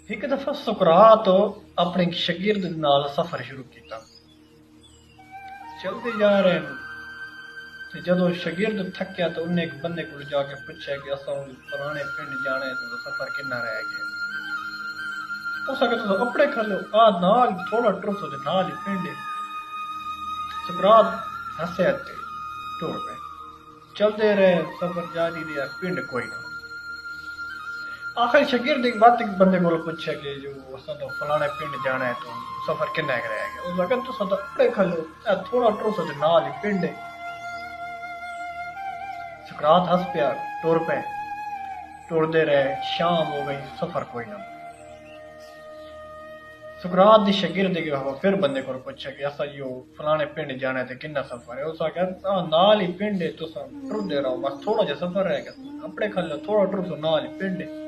ایک دفعہ سقراط اپنے شاگرد نال سفر شروع کیتا، چلتے جا رہے ہیں تے جدو شاگرد تھکیا تو انہیں ایک بندے کو جا کے پوچھا کہ اساں فلانے پنڈ جانا ہے تو سفر کنا رہ گیا؟ اس آگے تو اپنے کھلو نال تھوڑا ٹرسو تے نال ہی پنڈ ہے۔ سقراط ہسے تے ٹر پے، چلتے رہے، سفر جاری رہا، پنڈ کوئی نہ۔ آخر شاگرد ایک بات ایک بندے کو پوچھا کہ جو اساں تو فلانے پنڈ جانا ہے تو سفر کنا رہ گیا؟ اس وقت تو سدا اپنے کھلو تھوڑا ٹرسو تے نال ہی پنڈ ہے۔ سقراط ہس پیا، ٹر پے، ٹردے رہے، شام ہو گئی، سفر کوئی نہ۔ سقراط دی شاگرد کے پھر بندے کو پوچھا کہ اسا جو فلانے پنڈ جانا ہے تے کنا سفر ہے؟ اس آخیا نال ہی پنڈ ہے، تساں ٹردے رہو، بس تھوڑا جا سفر رہ گیا، اپنے کھلو تھوڑا ٹرسو نال ہی پنڈ ہے۔